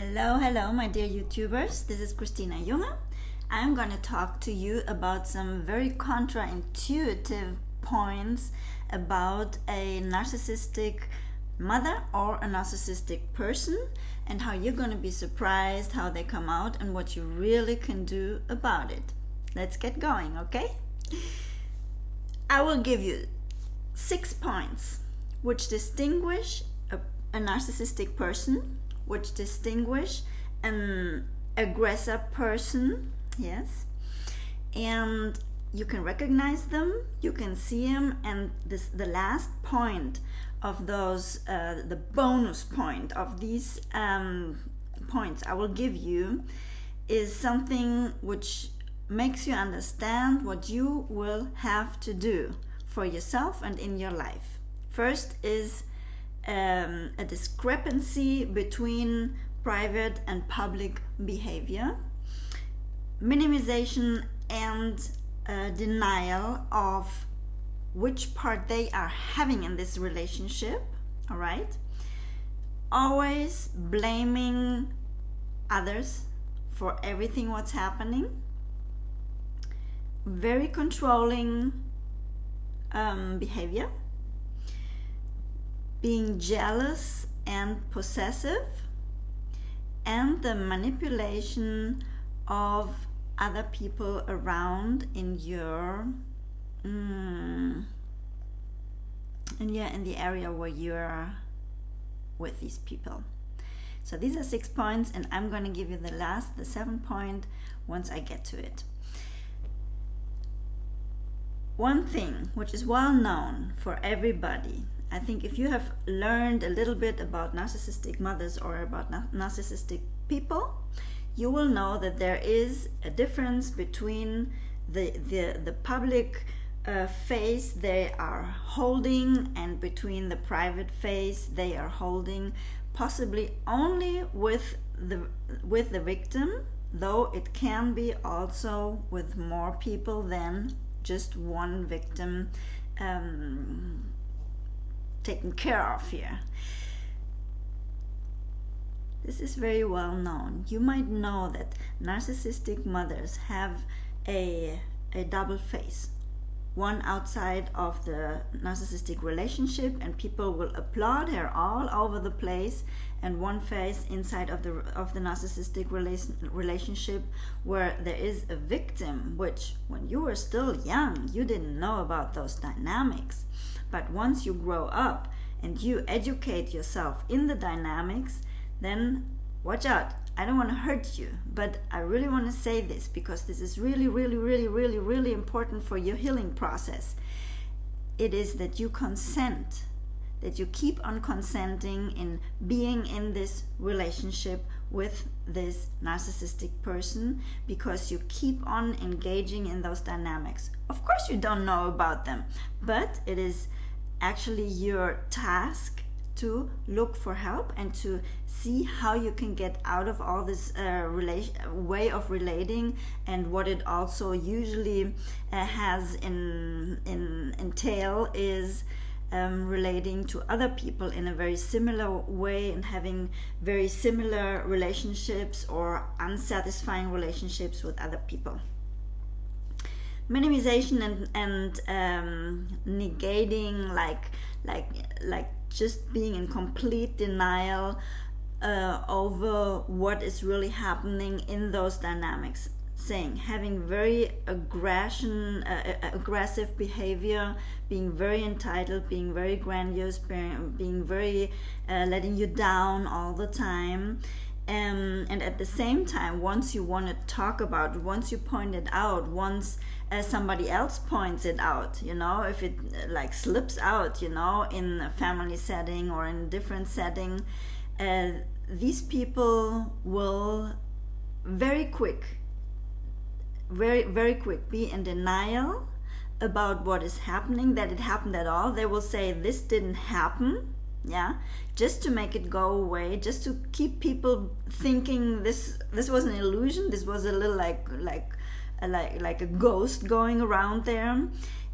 Hello, my dear YouTubers. This is christinajunge. I'm going to talk to you about some very counterintuitive points about a narcissistic mother or a narcissistic person and how you're going to be surprised how they come out and what you really can do about it. Let's get going, okay? I will give you 6 points which distinguish a narcissistic person, which distinguish an aggressor person, yes, and you can recognize them, you can see them, and the last point of those, the bonus point of these points I will give you is something which makes you understand what you will have to do for yourself and in your life. First is a discrepancy between private and public behavior, minimization and denial of which part they are having in this relationship, all right? Always blaming others for everything what's happening, very controlling behavior, being jealous and possessive, and the manipulation of other people around in your in the area where you're with these people. So these are 6 points, and I'm going to give you the 7th point once I get to it. One thing which is well known for everybody, I think if you have learned a little bit about narcissistic mothers or about narcissistic people, you will know that there is a difference between the public face they are holding and between the private face they are holding, possibly only with the victim, though it can be also with more people than just one victim taken care of here. This is very well known. You might know that narcissistic mothers have a double face. One outside of the narcissistic relationship, and people will applaud her all over the place, and one face inside of the narcissistic relationship where there is a victim, which when you were still young you didn't know about those dynamics. But once you grow up and you educate yourself in the dynamics, then watch out. I don't want to hurt you, but I really want to say this because this is really, really, really, really, really important for your healing process. It is that you consent, that you keep on consenting in being in this relationship with this narcissistic person, because you keep on engaging in those dynamics. Of course you don't know about them, but it is actually your task to look for help and to see how you can get out of all this way of relating, and what it also usually has entail is relating to other people in a very similar way and having very similar relationships or unsatisfying relationships with other people. Minimization and negating, like just being in complete denial over what is really happening in those dynamics, having very aggressive behavior, being very entitled, being very grandiose, being very letting you down all the time. And at the same time, once you want to talk about it, once you point it out, once somebody else points it out, if it slips out, in a family setting or in a different setting, these people will very quick be in denial about what is happening, that it happened at all. They will say this didn't happen, just to make it go away, just to keep people thinking this was an illusion, this was a little like a ghost going around there,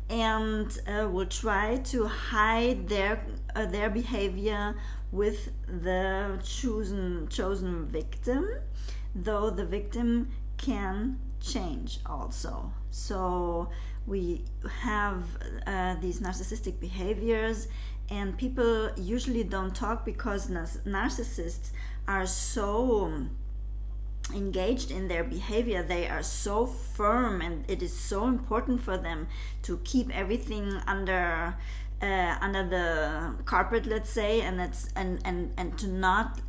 and will try to hide their behavior with the chosen victim, though the victim can change also. So we have these narcissistic behaviors, and people usually don't talk because narcissists are so engaged in their behavior. They are so firm, and it is so important for them to keep everything under the carpet, let's say, and to not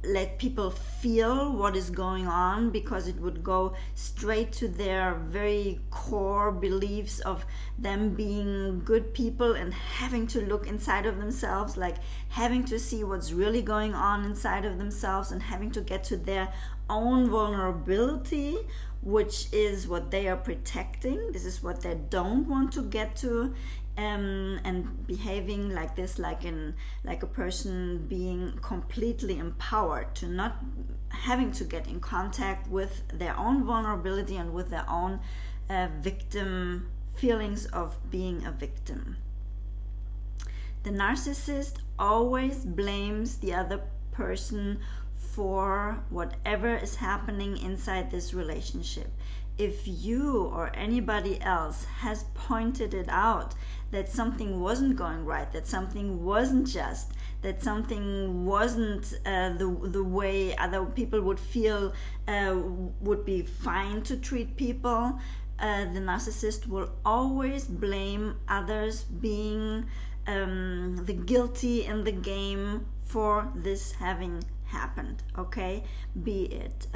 let people feel what is going on, because it would go straight to their very core beliefs of them being good people and having to look inside of themselves, like having to see what's really going on inside of themselves and having to get to their own vulnerability, which is what they are protecting. This is what they don't want to get to. And behaving like this, like a person being completely empowered, to not having to get in contact with their own vulnerability and with their own victim feelings of being a victim. The narcissist always blames the other person for whatever is happening inside this relationship. If you or anybody else has pointed it out, that something wasn't going right, that something wasn't just, that something wasn't the way other people would feel would be fine to treat people, the narcissist will always blame others being the guilty in the game for this having happened, okay? Be it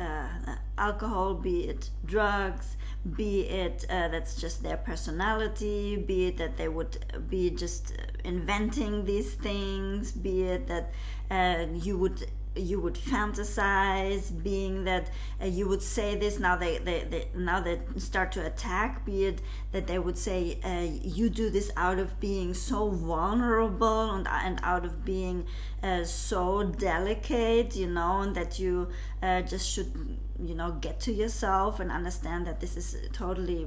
alcohol, be it drugs, be it that's just their personality, be it that they would be just inventing these things, be it that you would fantasize, being that you would say this, now they start to attack, be it that they would say you do this out of being so vulnerable and out of being so delicate, and that you just should get to yourself and understand that this is totally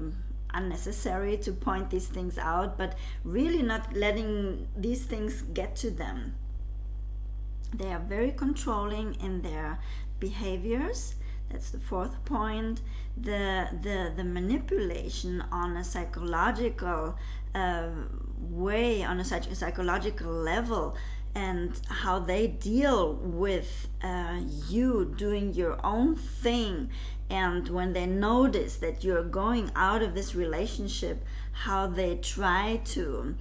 unnecessary to point these things out, but really not letting these things get to them. They are very controlling in their behaviors. That's the fourth point. The manipulation on a psychological way, on a psychological level, and how they deal with you doing your own thing, and when they notice that you're going out of this relationship, how they try to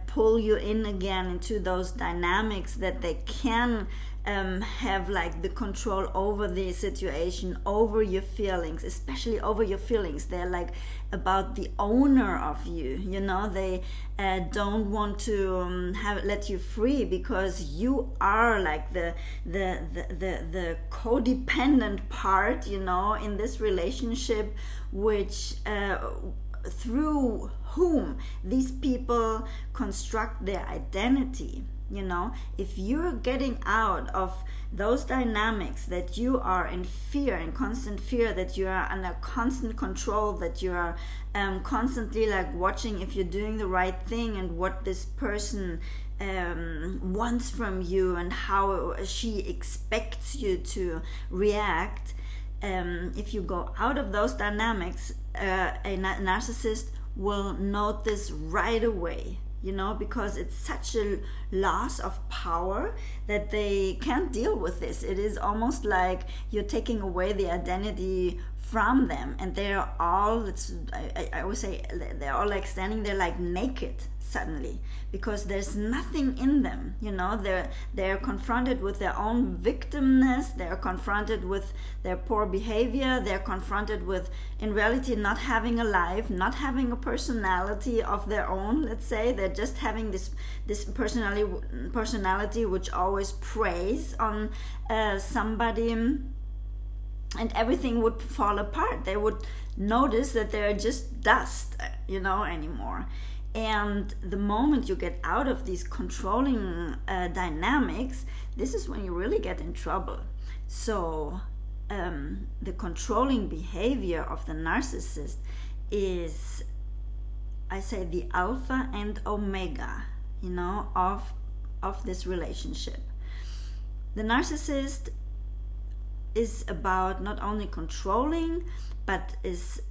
pull you in again into those dynamics that they can have like the control over the situation, over your feelings, especially over your feelings. They're like about the owner of you, they don't want to let you free, because you are like the codependent part, in this relationship, which through whom these people construct their identity. If you're getting out of those dynamics, that you are in fear, in constant fear, that you are under constant control, that you are constantly like watching if you're doing the right thing and what this person wants from you and how she expects you to react, if you go out of those dynamics, a narcissist will note this right away, because it's such a loss of power that they can't deal with this. It is almost like you're taking away the identity from them, and they're all, I always say, they're all like standing there like naked suddenly, because there's nothing in them. They're confronted with their own victimness, they're confronted with their poor behavior, they're confronted with, in reality, not having a life, not having a personality of their own, let's say. They're just having this personality which always preys on somebody, and everything would fall apart. They would notice that they're just dust, anymore. And the moment you get out of these controlling dynamics, this is when you really get in trouble. So the controlling behavior of the narcissist is, I say, the alpha and omega, of this relationship. The narcissist is about not only controlling, but is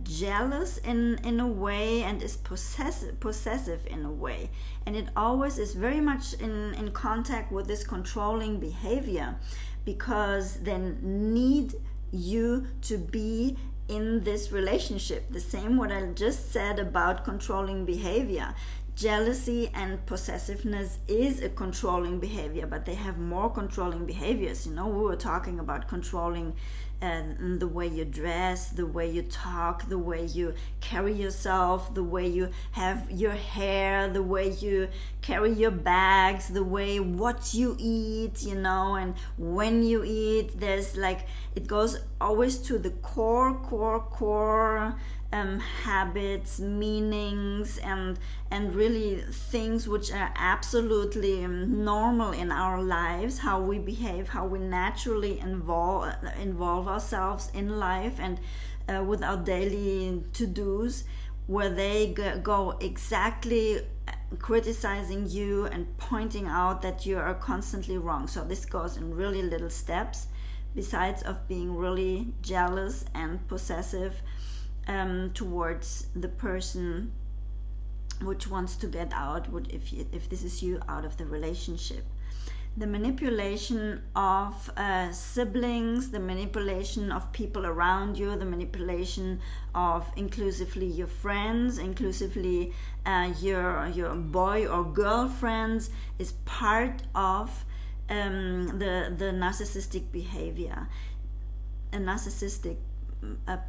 jealous in a way, and is possessive in a way. And it always is very much in contact with this controlling behavior, because they need you to be in this relationship. The same what I just said about controlling behavior. Jealousy and possessiveness is a controlling behavior, but they have more controlling behaviors. We were talking about controlling the way you dress, the way you talk, the way you carry yourself, the way you have your hair, the way you carry your bags, the way what you eat, and when you eat. There's it goes always to the core habits, meanings, and really things which are absolutely normal in our lives, how we behave, how we naturally involve ourselves in life, and with our daily to-dos, where they go exactly criticizing you and pointing out that you are constantly wrong. So this goes in really little steps, besides of being really jealous and possessive towards the person which wants to get out, if this is you, out of the relationship. The manipulation of siblings, the manipulation of people around you, the manipulation of inclusively your friends, inclusively your boy or girlfriends, is part of the narcissistic behavior. A narcissistic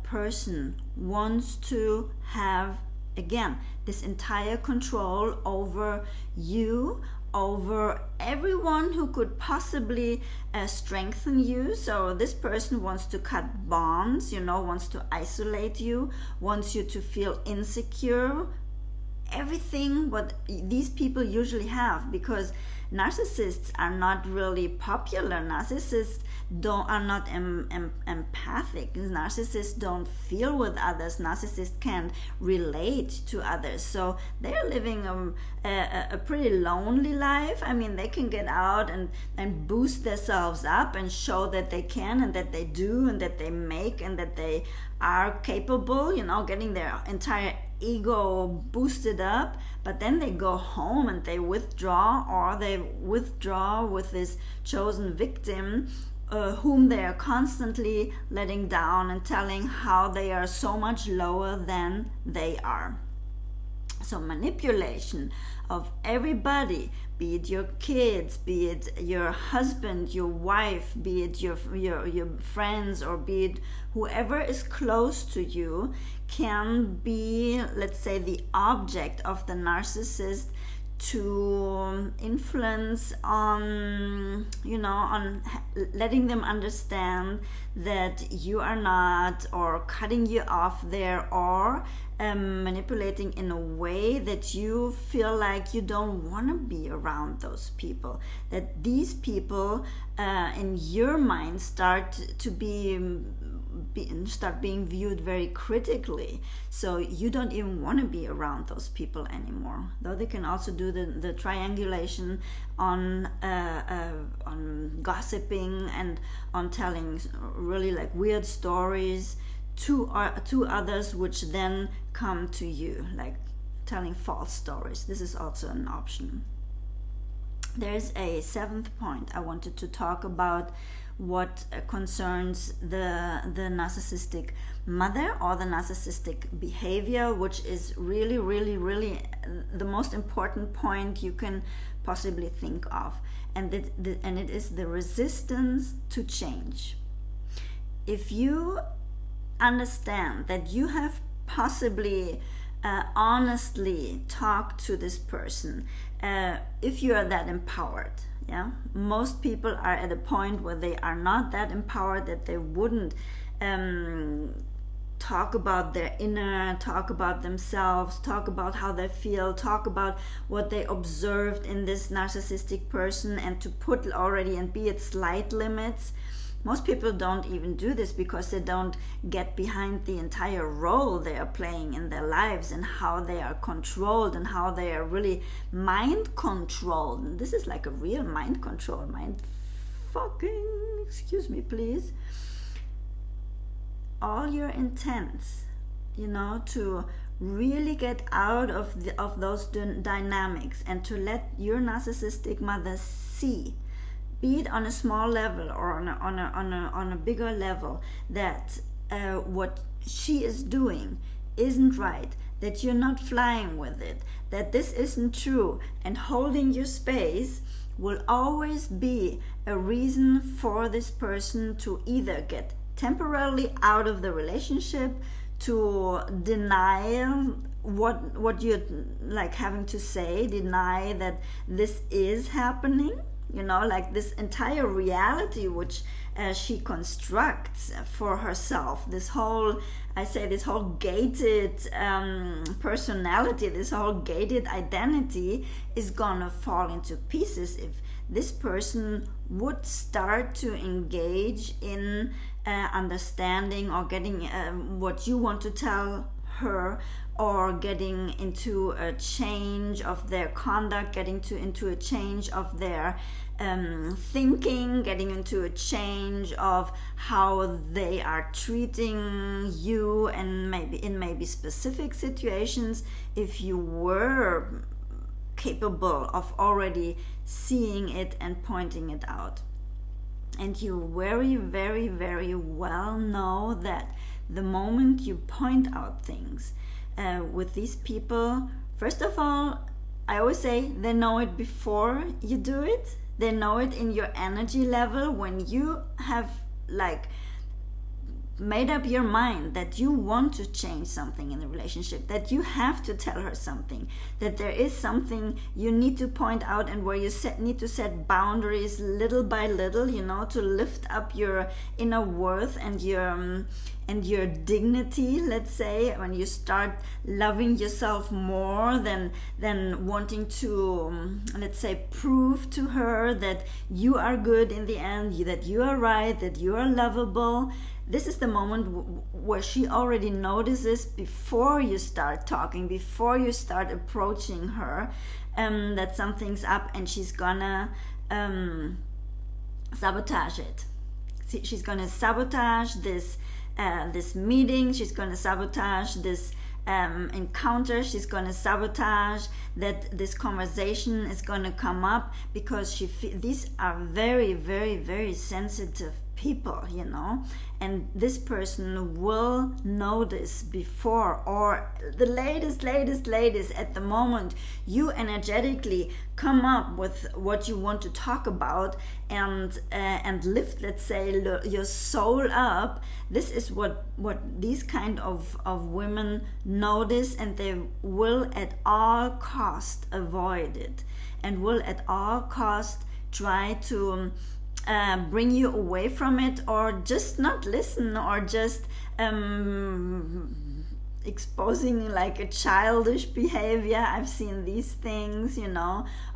person wants to have, again, this entire control over you, over everyone who could possibly strengthen you. So this person wants to cut bonds, wants to isolate you, wants you to feel insecure. Everything what these people usually have, because narcissists are not really popular. Narcissists are not empathic. Narcissists don't feel with others. Narcissists can't relate to others. So they're living a pretty lonely life. I mean, they can get out and boost themselves up and show that they can, and that they do, and that they make, and that they are capable, getting their entire ego boosted up. But then they go home and they withdraw, or they withdraw with this chosen victim whom they are constantly letting down and telling how they are so much lower than they are. So manipulation of everybody, be it your kids, be it your husband, your wife, be it your friends, or be it whoever is close to you, can be, let's say, the object of the narcissist to influence on letting them understand that you are not, or cutting you off there, or manipulating in a way that you feel like you don't want to be around those people, that these people in your mind start being viewed very critically, so you don't even want to be around those people anymore. Though they can also do the triangulation on gossiping and on telling really weird stories to others, which then come to you, like telling false stories. This is also an option. There's a seventh point I wanted to talk about, what concerns the narcissistic mother, or the narcissistic behavior, which is really, really, really the most important point you can possibly think of, and it is the resistance to change. If you understand that you have possibly honestly talked to this person, if you are that empowered. Most people are at a point where they are not that empowered, that they wouldn't talk about their inner, talk about themselves, talk about how they feel, talk about what they observed in this narcissistic person, and to put already and be at slight limits. Most people don't even do this because they don't get behind the entire role they are playing in their lives, and how they are controlled, and how they are really mind controlled. And this is like a real mind control, mind excuse me please, all your intents, to really get out of those dynamics and to let your narcissistic mother see, be it on a small level or on a bigger level, that what she is doing isn't right, that you're not flying with it, that this isn't true, and holding your space will always be a reason for this person to either get temporarily out of the relationship, to deny what you're like having to say, deny that this is happening, like this entire reality which she constructs for herself, this whole gated personality, this whole gated identity is gonna fall into pieces if this person would start to engage in understanding or getting what you want to tell her, or getting into a change of their conduct, getting into a change of their thinking, getting into a change of how they are treating you, and maybe specific situations, if you were capable of already seeing it and pointing it out. And you very, very, very well know that the moment you point out things with these people, first of all, I always say they know it before you do it. They know it in your energy level when you have made up your mind that you want to change something in the relationship, that you have to tell her something, that there is something you need to point out, and where you need to set boundaries little by little, to lift up your inner worth and your dignity, let's say, when you start loving yourself more than wanting to, let's say, prove to her that you are good in the end, that you are right, that you are lovable. This is the moment where she already notices before you start talking, before you start approaching her, that something's up, and she's gonna sabotage it. She's gonna sabotage this meeting. She's gonna sabotage this encounter. She's gonna sabotage that this conversation is gonna come up, because these are very, very, very sensitive people, and this person will notice before, or the latest at the moment you energetically come up with what you want to talk about and lift, let's say, your soul up. This is what these kind of women notice, and they will at all cost avoid it, and will at all cost try to bring you away from it, or just not listen, or just exposing like a childish behavior. I've seen these things,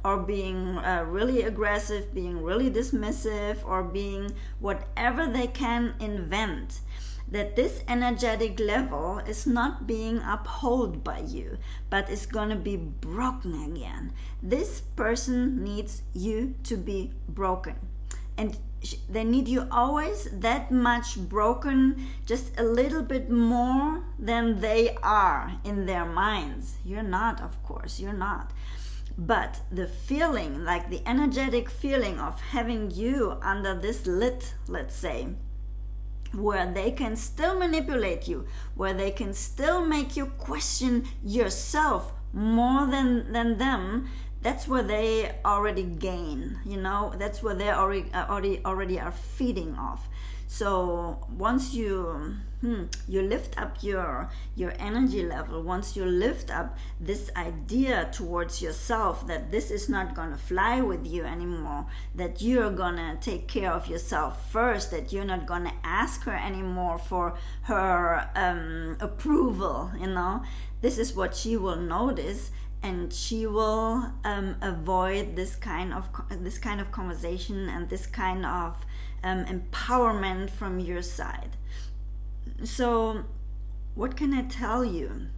or being really aggressive, being really dismissive, or being whatever they can invent, that this energetic level is not being upheld by you, but is going to be broken again. This person needs you to be broken. And they need you always that much broken, just a little bit more than they are in their minds. You're not, of course, you're not. But the feeling, like the energetic feeling of having you under this lid, let's say, where they can still manipulate you, where they can still make you question yourself more than them, that's where they already gain, that's where they already are feeding off. So once you lift up your energy level, once you lift up this idea towards yourself that this is not gonna fly with you anymore, that you're gonna take care of yourself first, that you're not gonna ask her anymore for her approval, this is what she will notice. And she will avoid this kind of conversation and this kind of empowerment from your side. So, what can I tell you?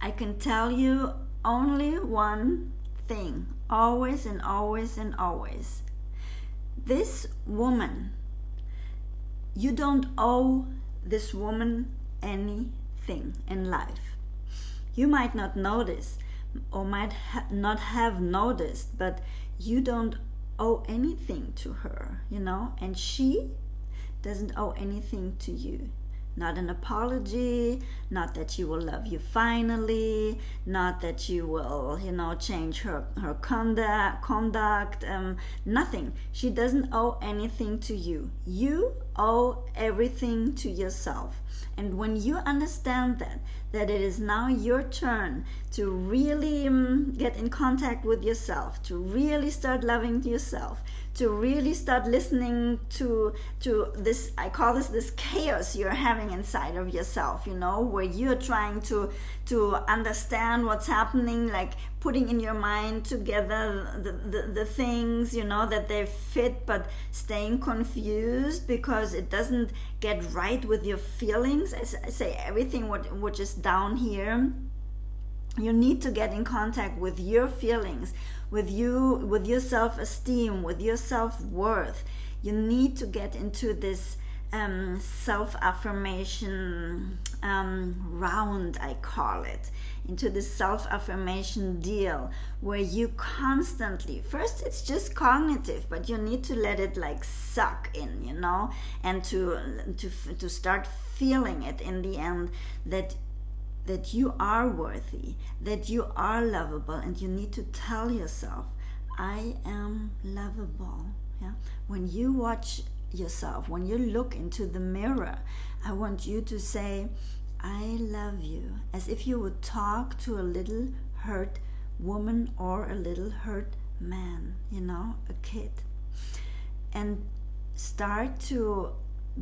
I can tell you only one thing, always and always and always. this woman, you don't owe this woman anything in life. You might not notice or might not have noticed, but you don't owe anything to her, and she doesn't owe anything to you. Not an apology, not that she will love you finally, not that you will, change her conduct, nothing. She doesn't owe anything to you. You owe everything to yourself. And when you understand that it is now your turn to really get in contact with yourself, to really start loving yourself, to really start listening to this, I call this chaos you're having inside of yourself, where you're trying to understand what's happening, like putting in your mind together the things, that they fit, but staying confused because it doesn't get right with your feelings. I say everything which is down here. You need to get in contact with your feelings, with your self-esteem, with your self-worth. You need to get into this self-affirmation round, I call it, into this self-affirmation deal where you constantly, first it's just cognitive, but you need to let it like suck in, and to start feeling it in the end, that you are worthy, that you are lovable, and you need to tell yourself, I am lovable. Yeah. When you watch yourself, when you look into the mirror, I want you to say, I love you, as if you would talk to a little hurt woman or a little hurt man, a kid, and start to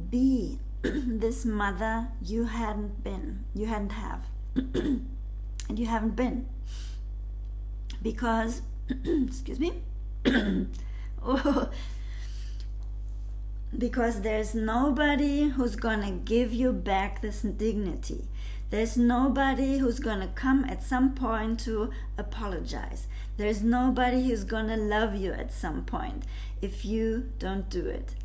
be this mother you hadn't have and you haven't been, because excuse me because there's nobody who's gonna give you back this dignity. There's nobody who's gonna come at some point to apologize. There's nobody who's gonna love you at some point if you don't do it.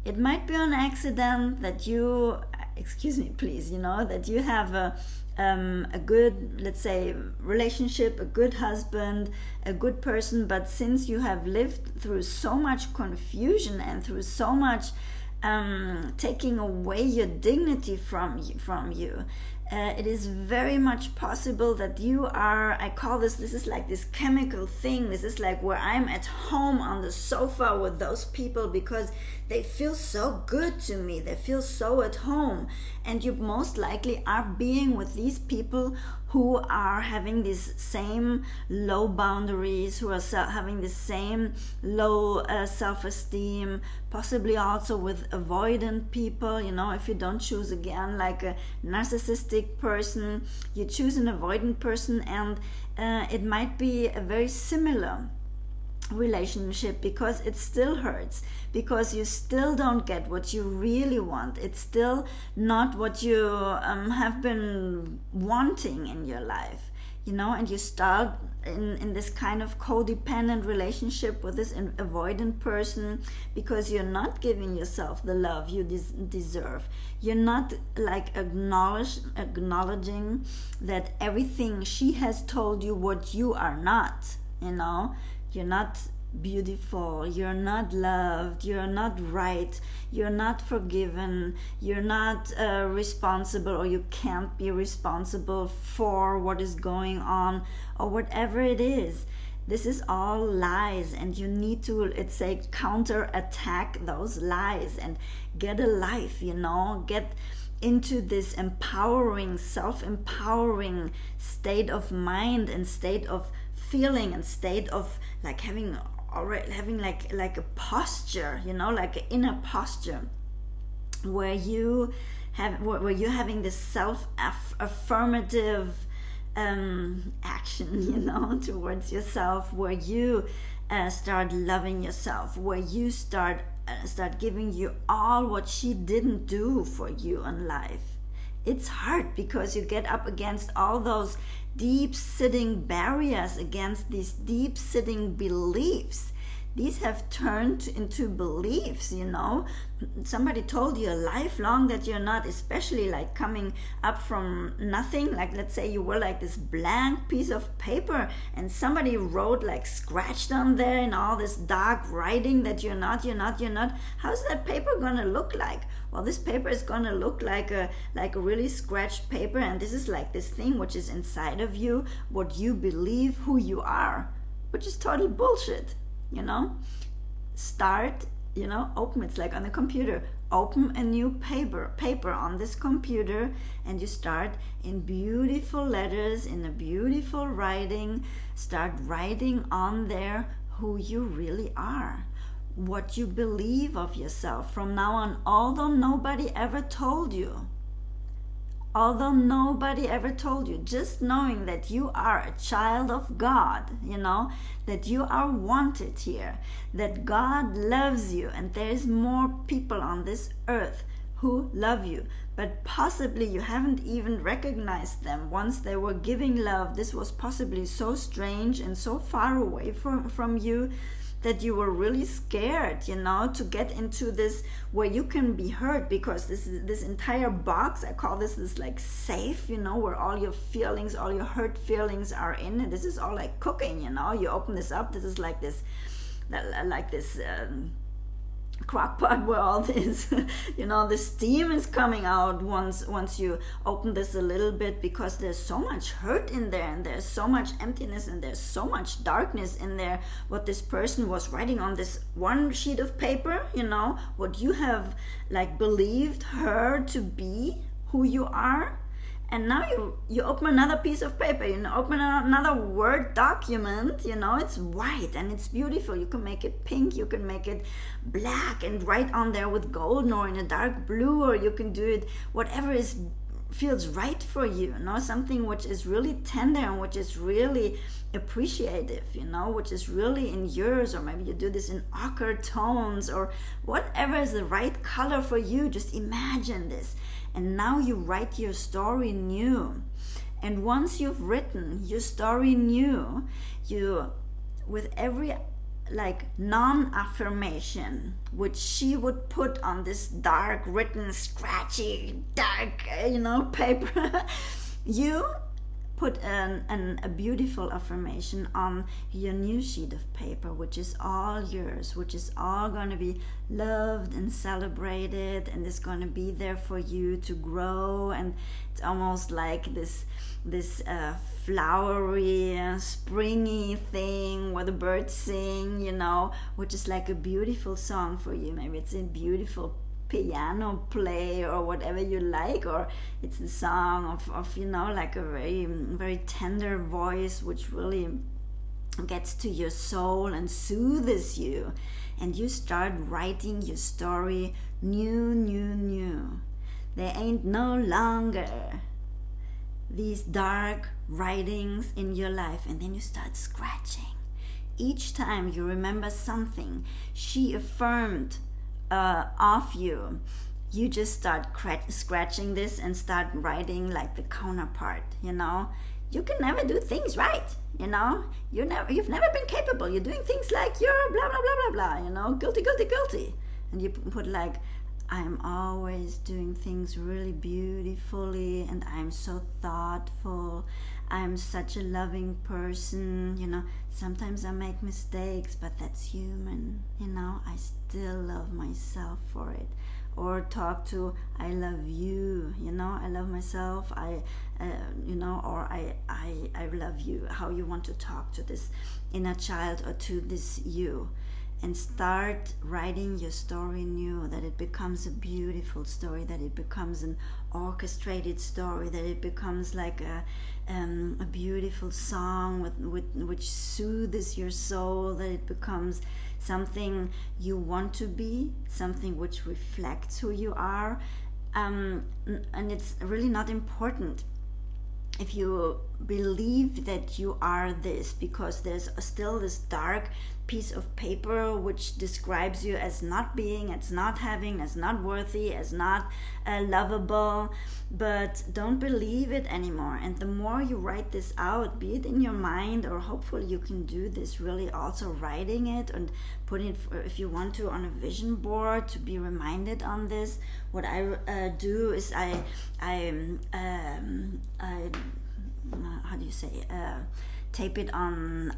It might be on accident that you, excuse me please, that you have a good, let's say, relationship, a good husband, a good person, but since you have lived through so much confusion and through so much taking away your dignity from you, it is very much possible that you are, I call this is like this chemical thing. This is like where I'm at home on the sofa with those people because they feel so good to me. They feel so at home. And you most likely are being with these people who are having these same low boundaries, who are having the same low self-esteem, possibly also with avoidant people. If you don't choose again like a narcissistic person, you choose an avoidant person, and it might be a very similar relationship because it still hurts, because you still don't get what you really want. It's still not what you have been wanting in your life, and you start in this kind of codependent relationship with this avoidant person because you're not giving yourself the love you deserve. You're not like acknowledging that everything she has told you what you are not, You're not beautiful, you're not loved, you're not right, you're not forgiven, you're not responsible, or you can't be responsible for what is going on, or whatever it is. This is all lies, and you need to, let's say, counter-attack those lies and get a life, get into this empowering, self-empowering state of mind and state of feeling and state of like having like a posture, like an inner posture where you're having this self-affirmative action, towards yourself, where you start loving yourself, where you start giving you all what she didn't do for you in life. It's hard because you get up against all those deep-sitting barriers, against these deep-sitting beliefs these have turned into beliefs, you know. Somebody told you a lifelong that you're not, especially like coming up from nothing. Like, let's say you were like this blank piece of paper and somebody wrote, like scratched on there in all this dark writing that you're not. How's that paper gonna look like? Well, this paper is gonna look like a really scratched paper, and this is like this thing which is inside of you, what you believe who you are, which is total bullshit, you know. Start, you know, open, it's like on a computer, open a new paper on this computer, and you start in beautiful letters, in a beautiful writing, start writing on there who you really are, what you believe of yourself from now on, although nobody ever told you. Just knowing that you are a child of God, you know, that you are wanted here, that God loves you, and there's more people on this earth who love you, but possibly you haven't even recognized them once they were giving love. This was possibly so strange and so far away from you that you were really scared, you know, to get into this where you can be hurt, because this entire box, I call this like safe, you know, where all your feelings, all your hurt feelings are in, and this is all like cooking, you know. You open this up, this is like this crock pot where all this, you know, the steam is coming out once you open this a little bit, because there's so much hurt in there, and there's so much emptiness, and there's so much darkness in there. What this person was writing on this one sheet of paper, you know, what you have like believed her to be, who you are. And now you open another piece of paper, you know, open another Word document, you know, it's white and it's beautiful. You can make it pink, you can make it black and write on there with gold, or in a dark blue, or you can do it whatever feels right for you, you know, something which is really tender and which is really appreciative, you know, which is really in yours. Or maybe you do this in ochre tones, or whatever is the right color for you. Just imagine this. And now you write your story new. And once you've written your story new, you, with every like non-affirmation which she would put on this dark written scratchy dark, you know, paper, you put a beautiful affirmation on your new sheet of paper, which is all yours, which is all going to be loved and celebrated, and is going to be there for you to grow. And it's almost like this flowery, springy thing where the birds sing, you know, which is like a beautiful song for you. Maybe it's a beautiful piano play or whatever you like, or it's the song of you know, like a very, very tender voice which really gets to your soul and soothes you. And you start writing your story new. There ain't no longer these dark writings in your life. And then you start scratching. Each time you remember something she affirmed of you, you just start scratching this and start writing like the counterpart, you know. You can never do things right, you know. You've never been capable. You're doing things like you're blah blah blah blah blah, you know, guilty. And you put like, I'm always doing things really beautifully, and I'm so thoughtful. I'm such a loving person, you know. Sometimes I make mistakes, but that's human, you know. I still love myself for it. Or talk to, I love you, you know. I love myself. You know, or I love you. How you want to talk to this inner child or to this you. And start writing your story new, that it becomes a beautiful story, that it becomes an orchestrated story, that it becomes like a beautiful song which soothes your soul, that it becomes something you want to be, something which reflects who you are. And it's really not important if you believe that you are this, because there's still this dark piece of paper which describes you as not being, as not having, as not worthy, as not lovable, but don't believe it anymore. And the more you write this out, be it in your mind, or hopefully you can do this really also writing it and putting it, if you want to, on a vision board to be reminded on this. What I do is I how do you say, tape it on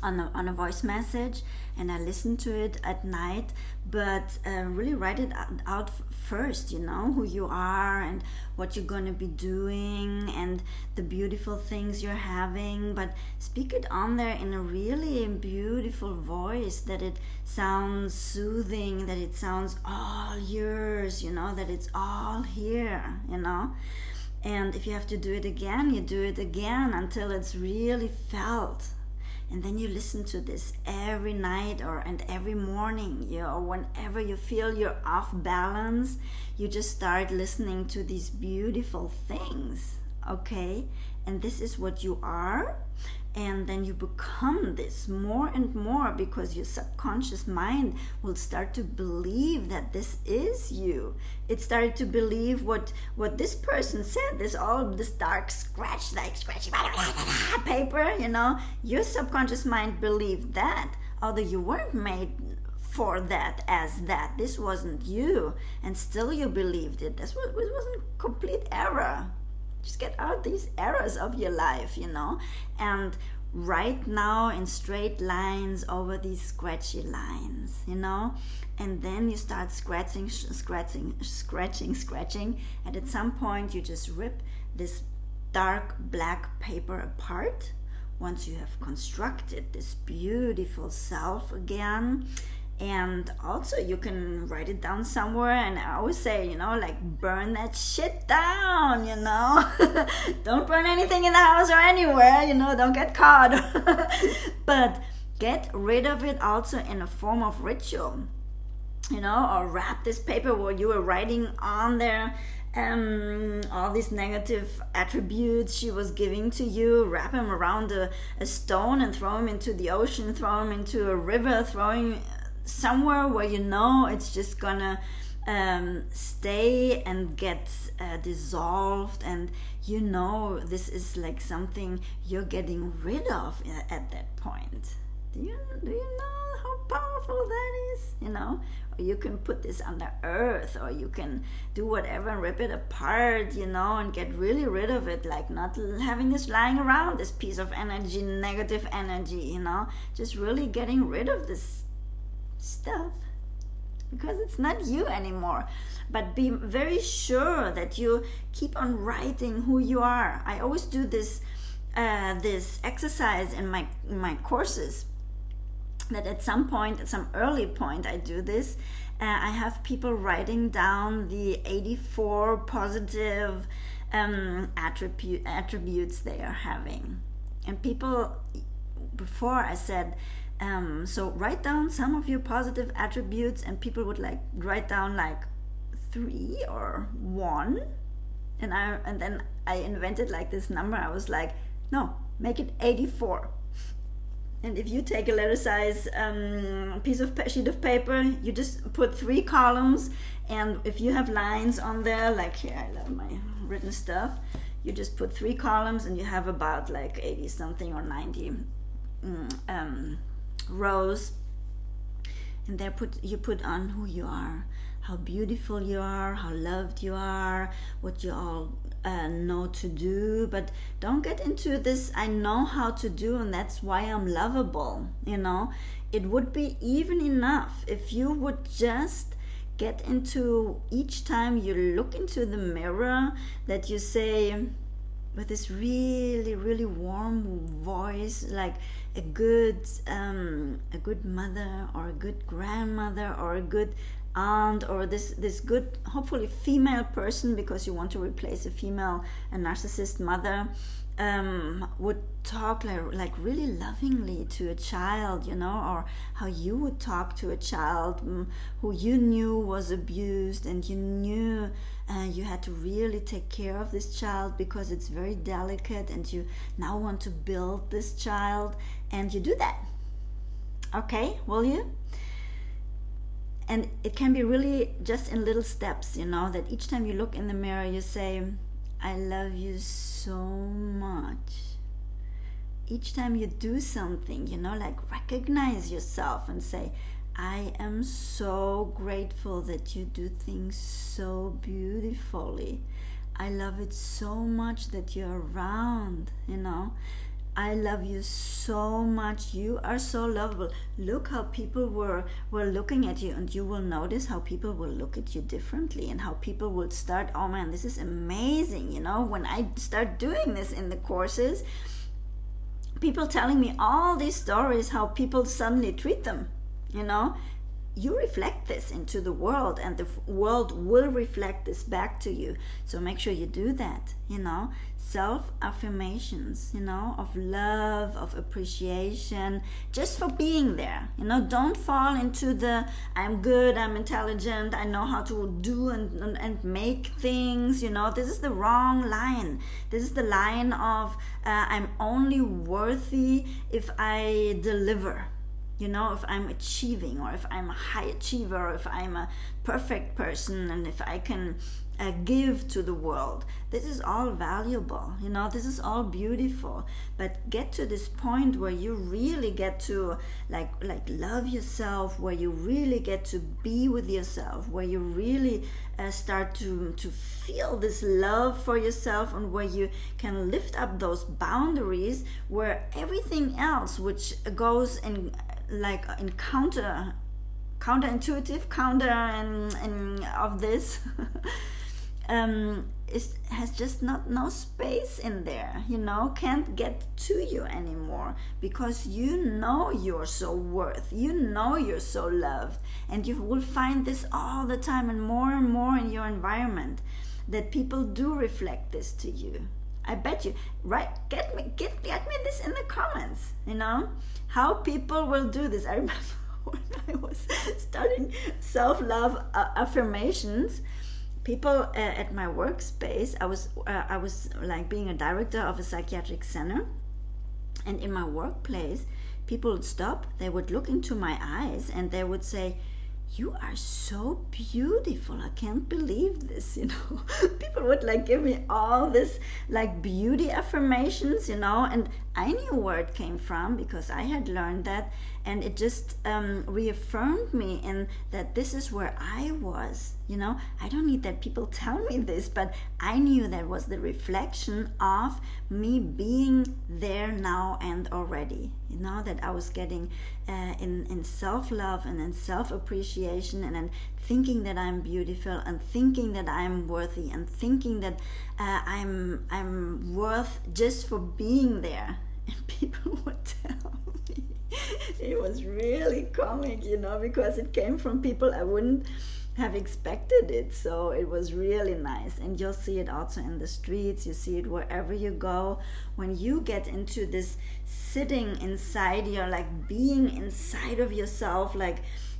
a voice message, and I listen to it at night, but really write it out first, you know, who you are and what you're going to be doing and the beautiful things you're having, but speak it on there in a really beautiful voice, that it sounds soothing, that it sounds all yours, you know, that it's all here, you know. And if you have to do it again, you do it again until it's really felt. And then you listen to this every night and every morning, you know, whenever you feel you're off balance, you just start listening to these beautiful things, okay? And this is what you are. And then you become this more and more, because your subconscious mind will start to believe that this is you. It started to believe what this person said, this dark scratch, like scratchy paper, you know. Your subconscious mind believed that, although you weren't made for that as that. This wasn't you, and still you believed it. This wasn't complete error. Just get out these errors of your life, you know, and write now in straight lines over these scratchy lines, you know, and then you start scratching, and at some point you just rip this dark black paper apart once you have constructed this beautiful self again. And also you can write it down somewhere, and I always say, you know, like, burn that shit down, you know. Don't burn anything in the house or anywhere, you know, don't get caught. But get rid of it also in a form of ritual, you know, or wrap this paper where you were writing on there all these negative attributes she was giving to you, wrap them around a stone and throw them into the ocean, throw them into a river, throwing somewhere where you know it's just gonna stay and get dissolved, and you know this is like something you're getting rid of at that point. Do you know how powerful that is? You know, or you can put this under earth, or you can do whatever and rip it apart, you know, and get really rid of it, like not having this lying around, this piece of energy, negative energy, you know, just really getting rid of this stuff, because it's not you anymore. But be very sure that you keep on writing who you are. I always do this exercise in my courses, that at some early point I do this. I have people writing down the 84 positive attributes they are having. And people, before I said, so write down some of your positive attributes, and people would like write down like 3 or 1, and then I invented like this number. I was like, no, make it 84. And if you take a letter size sheet of paper, you just put 3 columns, and if you have lines on there, like here, I love my written stuff, you just put 3 columns, and you have about like 80 something or 90 rows, and there you put on who you are, how beautiful you are, how loved you are, what you all know to do. But don't get into this, I know how to do and that's why I'm lovable, you know. It would be even enough if you would just get into, each time you look into the mirror, that you say with this really, really warm voice, like a good mother, or a good grandmother, or a good aunt, or this good, hopefully female person, because you want to replace a narcissist mother, would talk like really lovingly to a child, you know, or how you would talk to a child who you knew was abused, and you knew you had to really take care of this child because it's very delicate, and you now want to build this child, and you do that. Okay, will you? And it can be really just in little steps, that each time you look in the mirror, you say, I love you so much. Each time you do something, like recognize yourself and say, I am so grateful that you do things so beautifully. I love it so much that you're around, I love you so much. You are so lovable. Look how people were looking at you, and you will notice how people will look at you differently, and how people will start, oh man, this is amazing. When I start doing this in the courses, people telling me all these stories, how people suddenly treat them, you reflect this into the world, and the world will reflect this back to you. So make sure you do that, self-affirmations, of love, of appreciation, just for being there. Don't fall into the I'm good, I'm intelligent, I know how to do and make things. This is the wrong line. This is the line of I'm only worthy if I deliver. If I'm achieving, or if I'm a high achiever, or if I'm a perfect person, and if I can give to the world. This is all valuable, this is all beautiful. But get to this point where you really get to like love yourself, where you really get to be with yourself, where you really start to feel this love for yourself, and where you can lift up those boundaries, where everything else which goes in counterintuitive and of this has just no space in there, can't get to you anymore, because you're so worth, you're so loved. And you will find this all the time, and more in your environment, that people do reflect this to you. I bet you, right? Get me this in the comments, how people will do this. I remember when I was starting self-love affirmations, people at my workspace, I was like being a director of a psychiatric center, and in my workplace, people would stop, they would look into my eyes, and they would say, you are so beautiful, I can't believe this, People would give me all this beauty affirmations, and I knew where it came from, because I had learned that, and it just reaffirmed me in that this is where I was, I don't need that people tell me this, but I knew that was the reflection of me being there now and already, that I was getting in self-love and in self-appreciation, and then thinking that I'm beautiful, and thinking that I'm worthy, and thinking that I'm worth just for being there. And people would tell me, it was really comic, because it came from people I wouldn't have expected it. So it was really nice. And you'll see it also in the streets, you see it wherever you go. When you get into this sitting inside, you're being inside of yourself,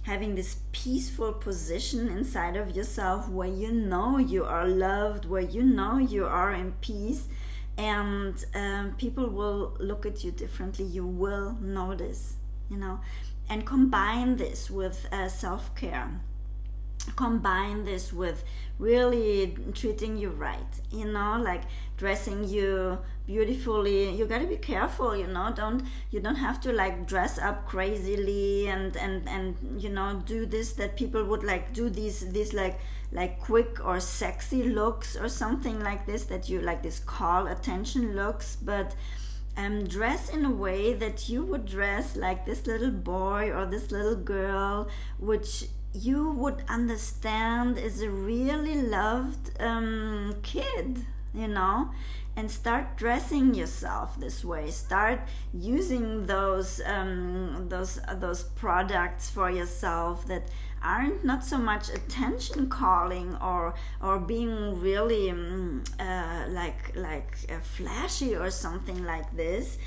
having this peaceful position inside of yourself, where you are loved, where you are in peace, and people will look at you differently. You will notice, and combine this with self-care. Combine this with really treating you right, dressing you beautifully. You got to be careful, you don't have to dress up crazily and do this, that people would do these quick or sexy looks or something like this, that you this call attention looks, but dress in a way that you would dress like this little boy or this little girl, which you would understand is a really loved kid, and start dressing yourself this way. Start using those products for yourself that aren't not so much attention calling or being really flashy or something like this,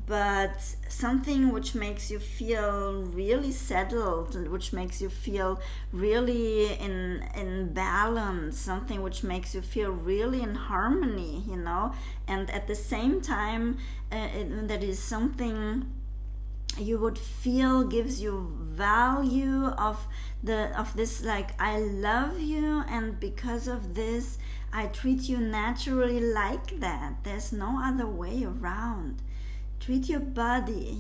but something which makes you feel really settled, which makes you feel really in balance, something which makes you feel really in harmony, and at the same time that is something you would feel gives you value of this, like, I love you, and because of this I treat you naturally like that. There's no other way around. Treat your body,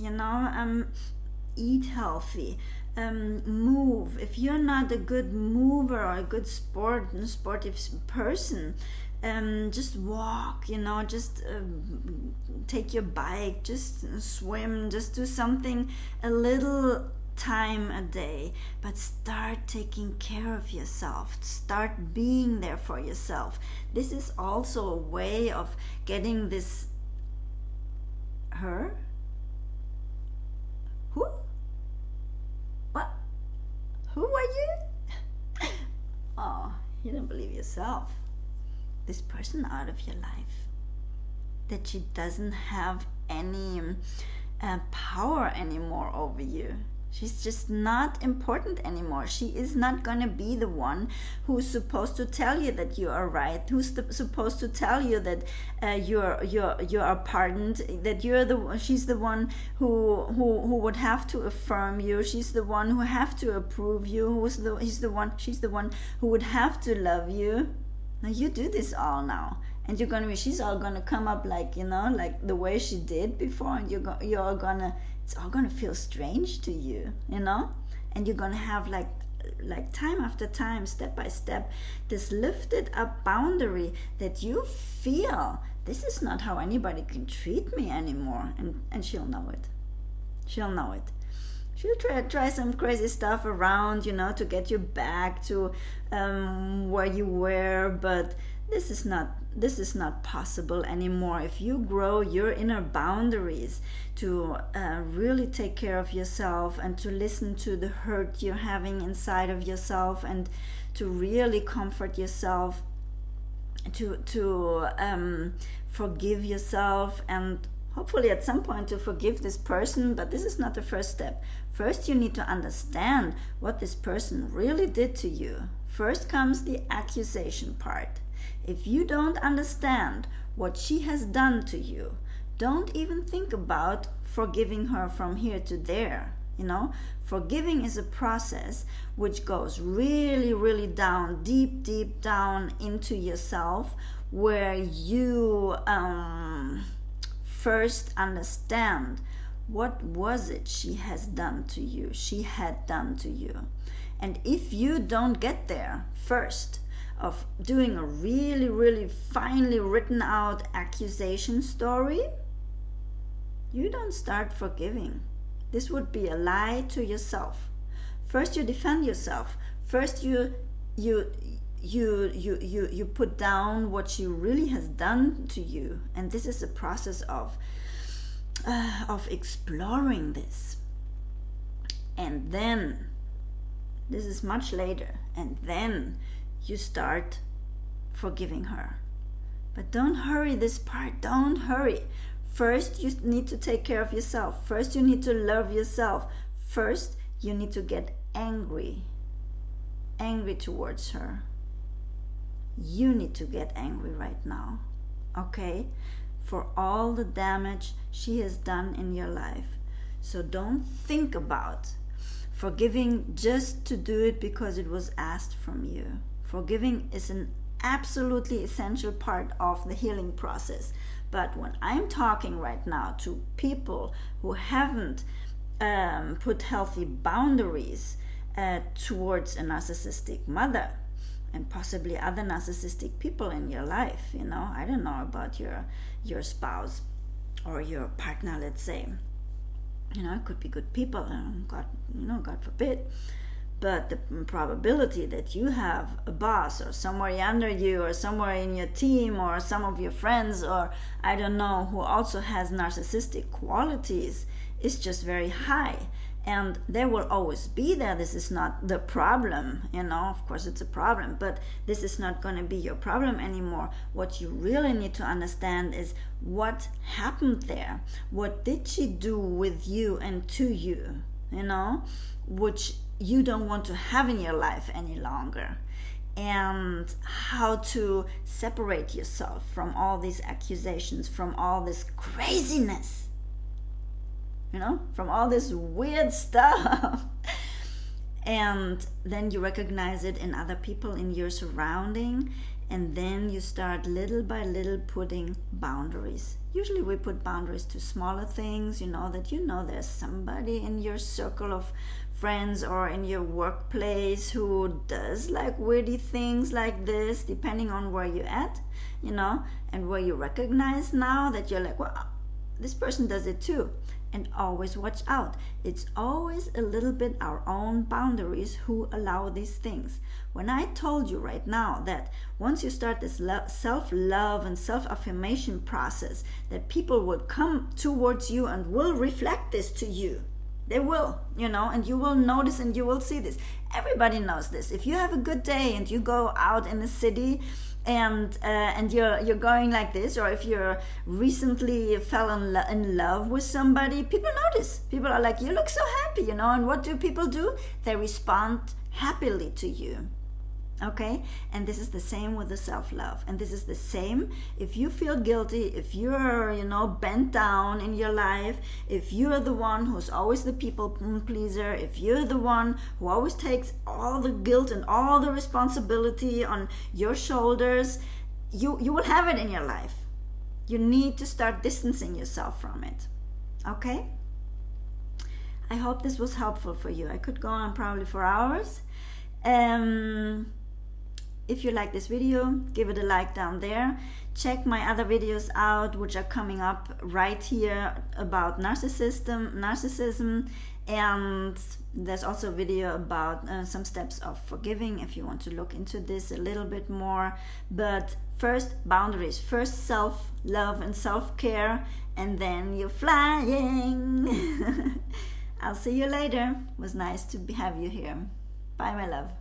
eat healthy, move. If you're not a good mover or a good sportive person, just walk, just take your bike, just swim, just do something, a little time a day, but start taking care of yourself. Start being there for yourself. This is also a way of getting this. Her? Who? What? Who are you? Oh, you don't believe yourself. This person out of your life, that she doesn't have any power anymore over you. She's just not important anymore. She is not going to be the one who's supposed to tell you that you are right, who's supposed to tell you that you are pardoned, that she's the one who would have to affirm you. She's the one who have to approve you. She's the one who would have to love you. Now you do this all now, and she's all gonna come up like the way she did before, and it's all gonna feel strange to you, and you're gonna have like time after time, step by step, this lifted up boundary that you feel, this is not how anybody can treat me anymore, and she'll know it. She'll try some crazy stuff around, to get you back to where you were, but this is not possible anymore. If you grow your inner boundaries to really take care of yourself and to listen to the hurt you're having inside of yourself and to really comfort yourself, to forgive yourself, and hopefully at some point to forgive this person, but this is not the first step. First, you need to understand what this person really did to you. First comes the accusation part. If you don't understand what she has done to you, don't even think about forgiving her from here to there. Forgiving is a process which goes really, really down, deep down into yourself, where you first understand what was it she had done to you. And if you don't get there first, of doing a really, really finely written out accusation story, you don't start forgiving. This would be a lie to yourself. First you defend yourself. First you put down what she really has done to you, and this is a process of exploring this. And then, this is much later, and then you start forgiving her. But don't hurry this part. Don't hurry. First, you need to take care of yourself. First, you need to love yourself. First, you need to get angry towards her. You need to get angry right now, okay? For all the damage she has done in your life. So don't think about forgiving just to do it because it was asked from you. Forgiving is an absolutely essential part of the healing process. But when I'm talking right now to people who haven't put healthy boundaries towards a narcissistic mother, and possibly other narcissistic people in your life, I don't know about your spouse or your partner, let's say. It could be good people, God forbid. But the probability that you have a boss or somewhere under you or somewhere in your team or some of your friends or I don't know who also has narcissistic qualities is just very high. And they will always be there. This is not the problem, of course it's a problem, but this is not going to be your problem anymore. What you really need to understand is what happened there. What did she do with you and to you, which you don't want to have in your life any longer. And how to separate yourself from all these accusations, from all this craziness. you know, from all this weird stuff. And then you recognize it in other people, in your surrounding, and then you start little by little putting boundaries. Usually we put boundaries to smaller things, you know, that you know there's somebody in your circle of friends or in your workplace who does like weirdy things like this, depending on where you're at, you know, and where you recognize now that you're like, well, this person does it too. And always watch out. It's always a little bit our own boundaries who allow these things. When I told you right now that once you start this self-love and self-affirmation process, that people will come towards you and will reflect this to you. They will, you know, and you will notice and you will see this. Everybody knows this. If you have a good day and you go out in the city and you're going like this, or if you're recently fell in love with somebody, people notice. People are like, you look so happy, you know, and what do people do? They respond happily to you. Okay, and this is the same with the self-love, and this is the same if you feel guilty, if you're, you know, bent down in your life, if you're the one who's always the people pleaser, if you're the one who always takes all the guilt and all the responsibility on your shoulders, you will have it in your life. You need to start distancing yourself from it. Okay, I hope this was helpful for you. I could go on probably for hours. If you like this video, give it a like down there. Check my other videos out, which are coming up right here about narcissism, and there's also a video about some steps of forgiving if you want to look into this a little bit more. But first, boundaries. First, self-love and self-care, and then you're flying. I'll see you later. It was nice to have you here. Bye, my love.